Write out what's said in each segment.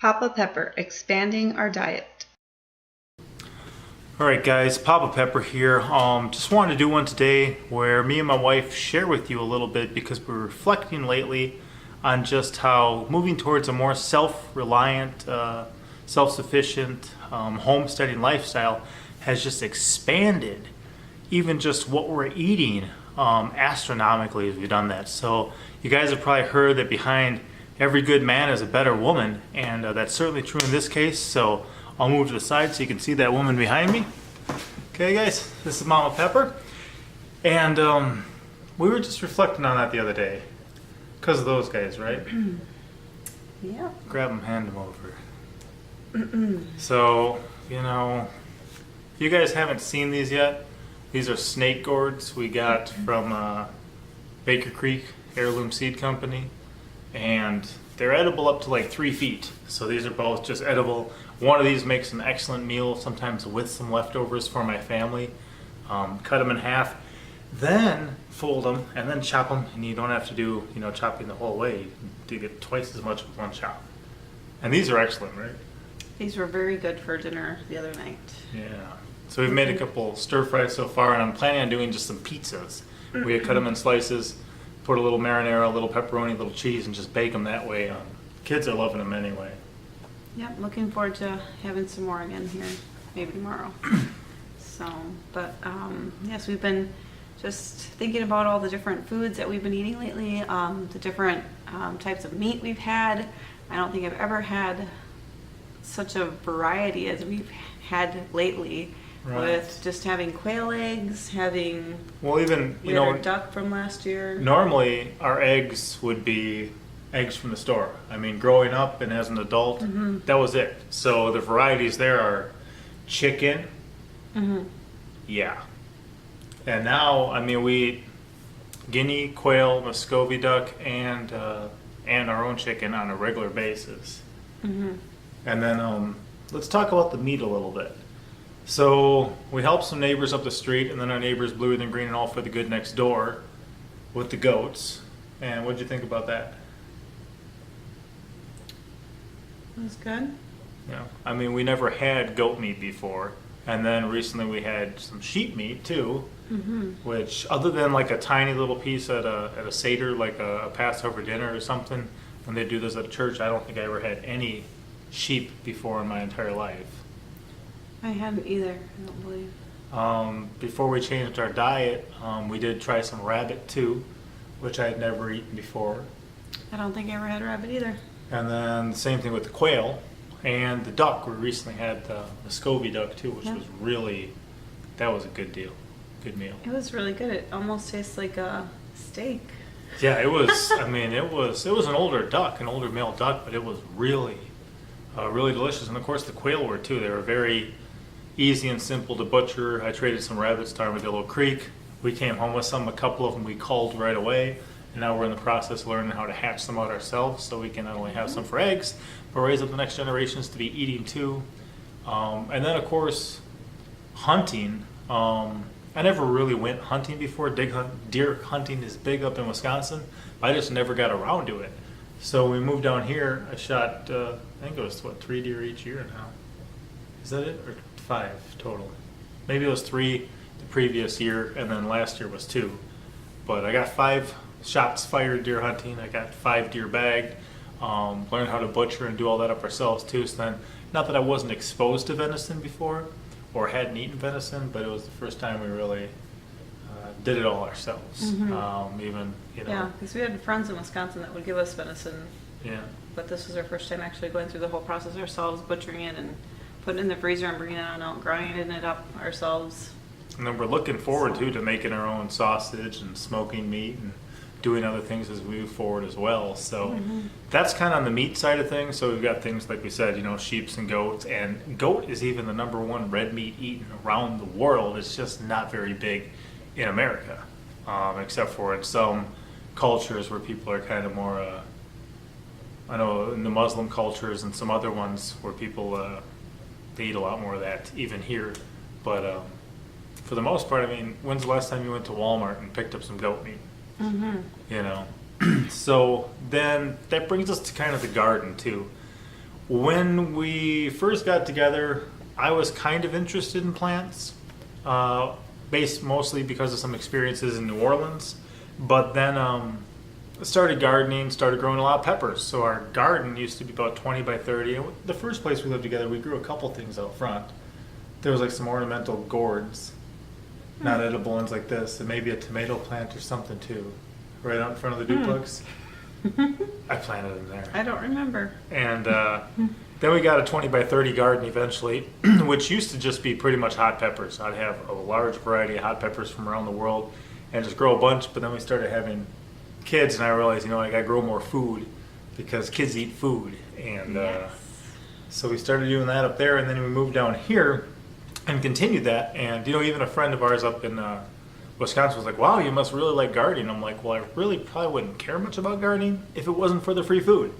Papa Pepper, expanding our diet. Alright guys, Papa Pepper here. Just wanted to do one today where me and my wife share with you a little bit because we're reflecting lately on just how moving towards a more self-reliant, self-sufficient homesteading lifestyle has just expanded even just what we're eating astronomically as we've done that. So you guys have probably heard that behind every good man is a better woman, and that's certainly true in this case. So I'll move to the side so you can see that woman behind me. Okay guys, this is Mama Pepper, and we were just reflecting on that the other day because of those guys, right? Yeah. Grab them, hand them over. So, you know, if you guys haven't seen these yet, these are snake gourds we got from Baker Creek Heirloom Seed Company, and they're edible up to like 3 feet. So these are both just edible. One of these makes an excellent meal, sometimes with some leftovers for my family. Cut them in half, then fold them, and then chop them. And you don't have to do, chopping the whole way. You get twice as much with one chop. And these are excellent, right? These were very good for dinner the other night. Yeah. So we've made a couple stir fries so far, and I'm planning on doing just some pizzas. We cut them in slices, put a little marinara, a little pepperoni, a little cheese, and just bake them that way. Kids are loving them anyway. Yep, looking forward to having some more again here, maybe tomorrow. Yes, we've been just thinking about all the different foods that we've been eating lately, the different types of meat we've had. I don't think I've ever had such a variety as we've had lately. Right. With just having quail eggs, having our duck from last year. Normally our eggs would be eggs from the store. I mean, growing up and as an adult, that was it. So the varieties there are chicken, yeah, and now we eat guinea, quail, Muscovy duck, and our own chicken on a regular basis. And then let's talk about the meat a little bit. So we helped some neighbors up the street, and then our neighbors Bluer than Green and All for the Good next door with the goats. And what'd you think about that? It was good. Yeah, we never had goat meat before, and then recently we had some sheep meat too, which other than like a tiny little piece at a Seder, like a Passover dinner or something, when they do this at church, I don't think I ever had any sheep before in my entire life. I hadn't either, I don't believe. Before we changed our diet, we did try some rabbit too, which I had never eaten before. I don't think I ever had rabbit either. And then the same thing with the quail and the duck. We recently had the Muscovy duck too, which was that was a good deal, good meal. It was really good. It almost tastes like a steak. Yeah, it was. It was an older duck, an older male duck, but it was really, really delicious. And of course, the quail were too. They were very easy and simple to butcher. I traded some rabbits to Armadillo Creek. We came home with some. A couple of them we culled right away, and now we're in the process of learning how to hatch them out ourselves, so we can not only have some for eggs, but raise up the next generations to be eating too. And then of course, hunting. I never really went hunting before. Deer hunting is big up in Wisconsin, but I just never got around to it. So when we moved down here, I shot, I think it was 3 deer each year now. Is that it? Or 5 total? Maybe it was 3 the previous year, and then last year was 2. But I got 5 shots fired deer hunting. I got 5 deer bagged. Learned how to butcher and do all that up ourselves too. So then, not that I wasn't exposed to venison before, or hadn't eaten venison, but it was the first time we really did it all ourselves. Yeah, because we had friends in Wisconsin that would give us venison. Yeah. But this was our first time actually going through the whole process ourselves, butchering it and putting it in the freezer and bringing it on out, grinding it up ourselves. And then we're looking forward to making our own sausage and smoking meat and doing other things as we move forward as well. So that's kind of on the meat side of things. So we've got things like we said, sheeps and goats. And goat is even the #1 red meat eaten around the world. It's just not very big in America, except for in some cultures where people are kind of more, I know in the Muslim cultures and some other ones where people, they eat a lot more of that even here. But for the most part, when's the last time you went to Walmart and picked up some goat meat? So then that brings us to kind of the garden too. When we first got together, I was kind of interested in plants, based mostly because of some experiences in New Orleans. But then started gardening, started growing a lot of peppers. So our garden used to be about 20 by 30. And the first place we lived together, we grew a couple things out front. There was like some ornamental gourds, not edible ones like this, and maybe a tomato plant or something too, right out in front of the duplex. I planted them there. I don't remember. And then we got a 20 by 30 garden eventually, which used to just be pretty much hot peppers. I'd have a large variety of hot peppers from around the world and just grow a bunch. But then we started having kids, and I realized, I got to grow more food because kids eat food. And so we started doing that up there, and then we moved down here and continued that. And, even a friend of ours up in Wisconsin was like, wow, you must really like gardening. I'm like, well, I really probably wouldn't care much about gardening if it wasn't for the free food.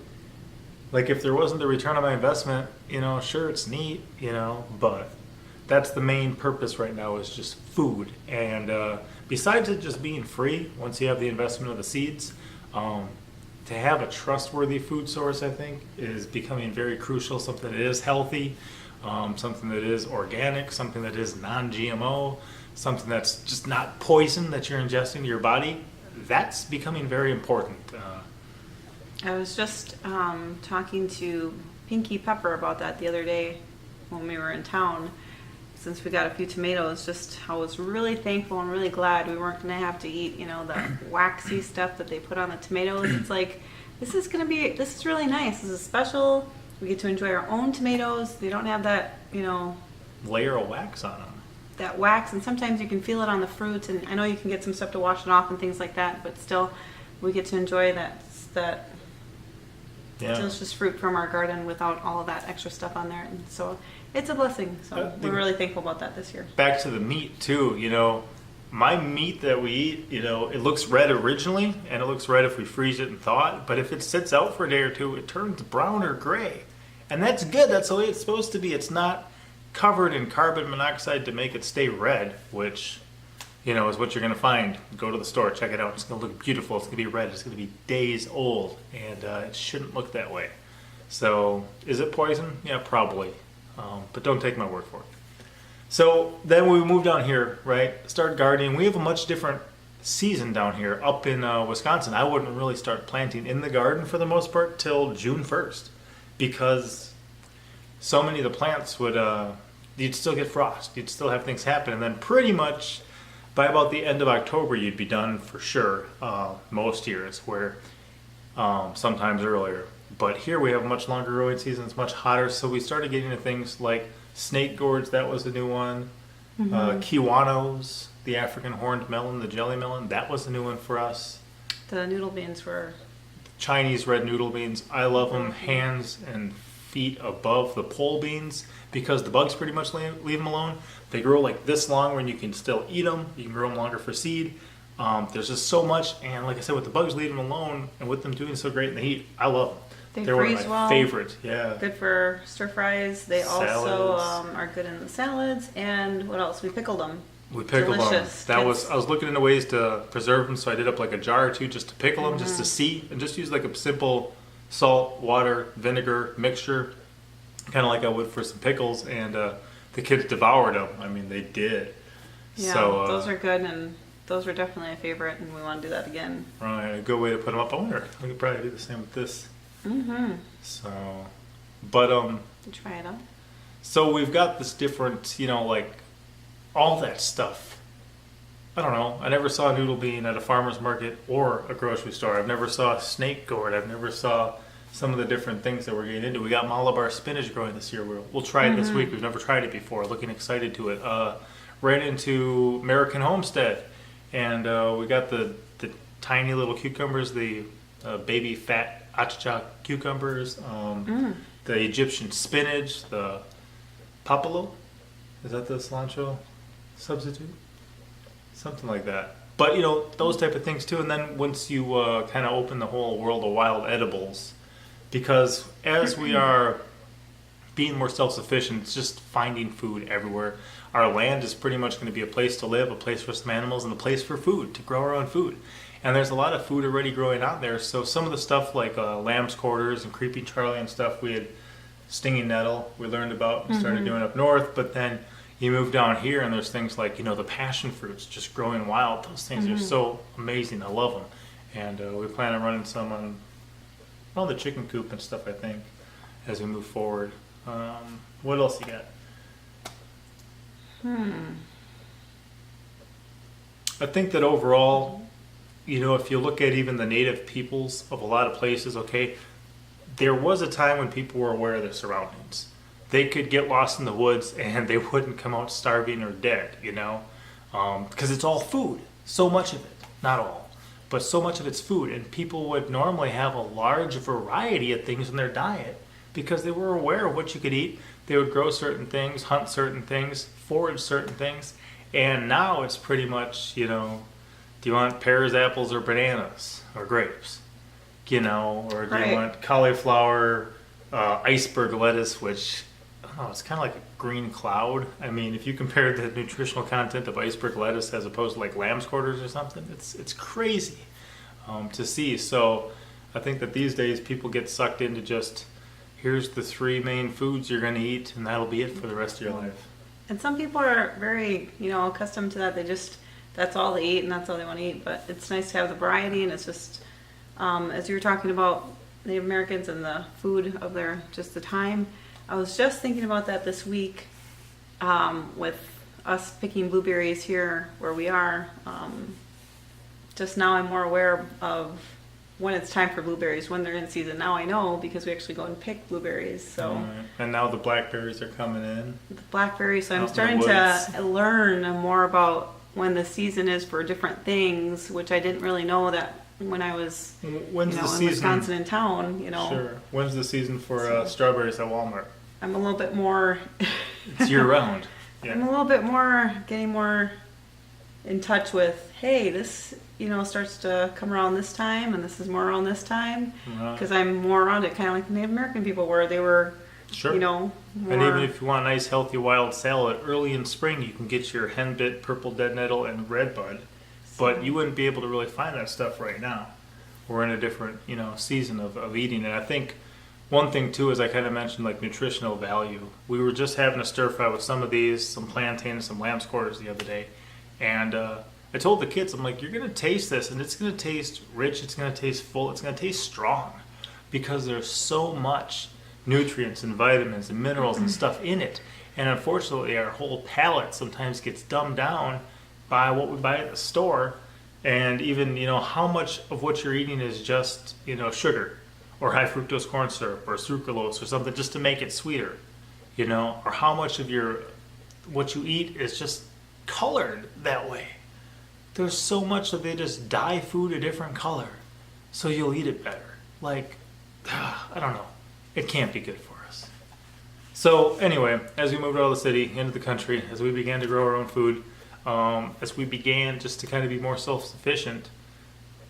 Like, if there wasn't the return on my investment, sure, it's neat, but that's the main purpose right now is just food. And besides it just being free, once you have the investment of the seeds, to have a trustworthy food source, I think, is becoming very crucial. Something that is healthy, something that is organic, something that is non-GMO, something that's just not poison that you're ingesting to your body. That's becoming very important. I was just talking to Pinky Pepper about that the other day when we were in town. Since we got a few tomatoes, just I was really thankful and really glad we weren't going to have to eat, the waxy stuff that they put on the tomatoes. It's like, this is really nice. This is special. We get to enjoy our own tomatoes. They don't have that, Layer of wax on them. that wax, and sometimes you can feel it on the fruits, and I know you can get some stuff to wash it off and things like that, but still we get to enjoy that delicious fruit from our garden without all of that extra stuff on there. And so it's a blessing. So we're really thankful about that this year. Back to the meat too, my meat that we eat, it looks red originally, and it looks red if we freeze it and thaw it, but if it sits out for a day or two, it turns brown or gray. And that's good. That's the way it's supposed to be. It's not covered in carbon monoxide to make it stay red, which, is what you're going to find. Go to the store, check it out. It's going to look beautiful. It's going to be red. It's going to be days old, and it shouldn't look that way. So, is it poison? Yeah, probably. But don't take my word for it. So, then we moved down here, right? Started gardening. We have a much different season down here. Up in Wisconsin, I wouldn't really start planting in the garden for the most part till June 1st. Because so many of the plants would, you'd still get frost. You'd still have things happen. And then pretty much by about the end of October, you'd be done for sure. Most years, where sometimes earlier. But here we have a much longer growing season. It's much hotter. So we started getting into things like snake gourds. That was a new one. Kiwanos, the African horned melon, the jelly melon. That was a new one for us. The noodle beans were... Chinese red noodle beans. I love them hands and feet above the pole beans because the bugs pretty much leave them alone. They grow like this long when you can still eat them. You can grow them longer for seed. There's just so much, and like I said, with the bugs leaving them alone and with them doing so great in the heat, I love them. They're one of my favorites. Yeah. Good for stir fries. They also are good in the salads. And what else? We pickled them. We pickled them. I was looking into ways to preserve them, so I did up like a jar or two just to pickle them, just to see, and just use like a simple salt, water, vinegar mixture, kind of like I would for some pickles. And the kids devoured them. I mean, they did. Yeah, so, those are good, and those are definitely a favorite, and we want to do that again. Right, a good way to put them up. I wonder, we could probably do the same with this. So, but try it out. So we've got this different, like all that stuff. I don't know. I never saw a noodle bean at a farmer's market or a grocery store. I've never saw a snake gourd. I've never saw some of the different things that we're getting into. We got Malabar spinach growing this year. We'll try it this week. We've never tried it before. Looking excited to it. Ran into American Homestead, and we got the tiny little cucumbers, the baby fat achicha cucumbers, the Egyptian spinach, the papalo. Is that the cilantro substitute? Something like that. But, those type of things too. And then once you kind of open the whole world of wild edibles, because as we are being more self-sufficient, it's just finding food everywhere. Our land is pretty much going to be a place to live, a place for some animals, and a place for food, to grow our own food. And there's a lot of food already growing out there. So some of the stuff like lamb's quarters and creepy Charlie and stuff we had stinging nettle we learned about and started doing up north, but then you move down here and there's things like, the passion fruits just growing wild. Those things are so amazing. I love them. And we plan on running some on the chicken coop and stuff, I think, as we move forward. What else you got? I think that overall, if you look at even the native peoples of a lot of places, okay, there was a time when people were aware of their surroundings. They could get lost in the woods and they wouldn't come out starving or dead, because it's all food. So much of it, not all, but so much of it's food. And people would normally have a large variety of things in their diet because they were aware of what you could eat. They would grow certain things, hunt certain things, forage certain things. And now it's pretty much, do you want pears, apples, or bananas, or grapes? Or do you want cauliflower, iceberg lettuce, which, it's kind of like a green cloud. I mean, if you compare the nutritional content of iceberg lettuce as opposed to like lamb's quarters or something, it's crazy to see. So I think that these days people get sucked into just, here's the 3 main foods you're going to eat, and that'll be it for the rest of your life. And some people are very, accustomed to that. That's all they eat and that's all they want to eat. But it's nice to have the variety, and it's just, as you were talking about Native Americans and the food of the time, I was just thinking about that this week with us picking blueberries here where we are. Just now I'm more aware of when it's time for blueberries, when they're in season. Now I know because we actually go and pick blueberries. So and now the blackberries are coming in. The blackberries, so I'm Out in starting the to learn more about when the season is for different things, which I didn't really know that when I was When's the in season? Wisconsin in town. Sure. When's the season for strawberries at Walmart? I'm a little bit more. It's year round. Yeah. I'm a little bit more getting more in touch with. Hey, this starts to come around this time, and this is more around this time because I'm more around it, kind of like the Native American people were. They were, sure. More, and even if you want a nice, healthy wild salad, early in spring you can get your henbit, purple dead nettle, and red bud. But you wouldn't be able to really find that stuff right now. We're in a different, season of eating. And I think one thing, too, is I kind of mentioned, like, nutritional value. We were just having a stir fry with some of these, some plantain and some lamb's quarters the other day. And I told the kids, I'm like, you're going to taste this, and it's going to taste rich, it's going to taste full, it's going to taste strong. Because there's so much nutrients and vitamins and minerals and stuff in it. And unfortunately, our whole palate sometimes gets dumbed down by what we buy at the store, and even how much of what you're eating is just sugar or high fructose corn syrup or sucralose or something just to make it sweeter, or how much of what you eat is just colored that way. There's so much that they just dye food a different color so you'll eat it better. Like, I don't know, it can't be good for us. So anyway, as we moved out of the city into the country, as we began to grow our own food, as we began just to kind of be more self-sufficient,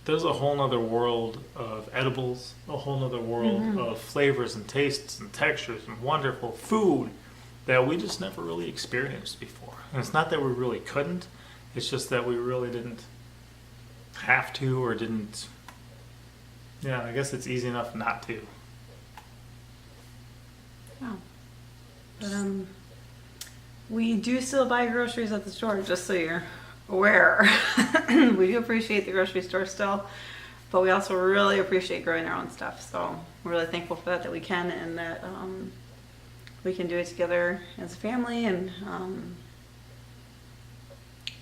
there's a whole nother world of edibles, a whole nother world of flavors and tastes and textures and wonderful food that we just never really experienced before. And it's not that we really couldn't, it's just that we really didn't have to or didn't. Yeah, I guess it's easy enough not to. Oh. But we do still buy groceries at the store, just so you're aware. We do appreciate the grocery store still, but we also really appreciate growing our own stuff. So we're really thankful for that we can, and that we can do it together as a family, and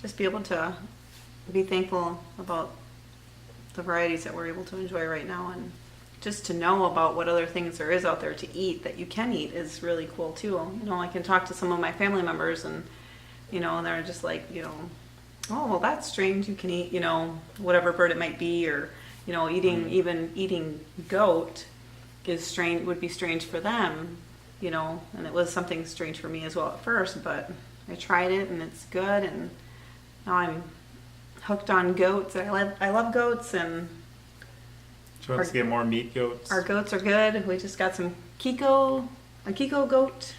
just be able to be thankful about the varieties that we're able to enjoy right now, and just to know about what other things there is out there to eat that you can eat is really cool too. I can talk to some of my family members, and and they're just like, oh, well, that's strange. You can eat, whatever bird it might be, or even eating goat is strange. Would be strange for them, and it was something strange for me as well at first. But I tried it, and it's good, and now I'm hooked on goats. I love goats, and She wants to get more meat goats. our goats are good. We just got a Kiko goat,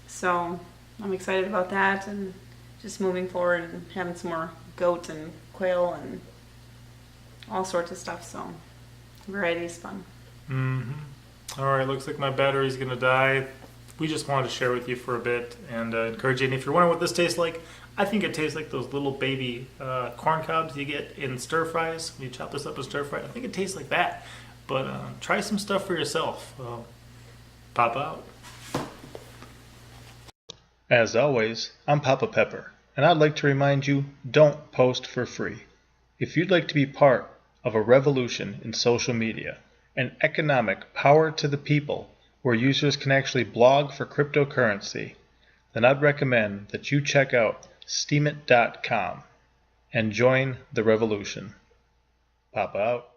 so I'm excited about that, and just moving forward and having some more goats and quail and all sorts of stuff. So variety is fun. Mm-hmm. All right, looks like my battery's gonna die. We just wanted to share with you for a bit and encourage you. And if you're wondering what this tastes like, I think it tastes like those little baby corn cobs you get in stir fries. When you chop this up in stir fry, I think it tastes like that. But try some stuff for yourself. Pop out. As always, I'm Papa Pepper, and I'd like to remind you, don't post for free. If you'd like to be part of a revolution in social media, an economic power to the people where users can actually blog for cryptocurrency, then I'd recommend that you check out steemit.com and join the revolution. Papa out.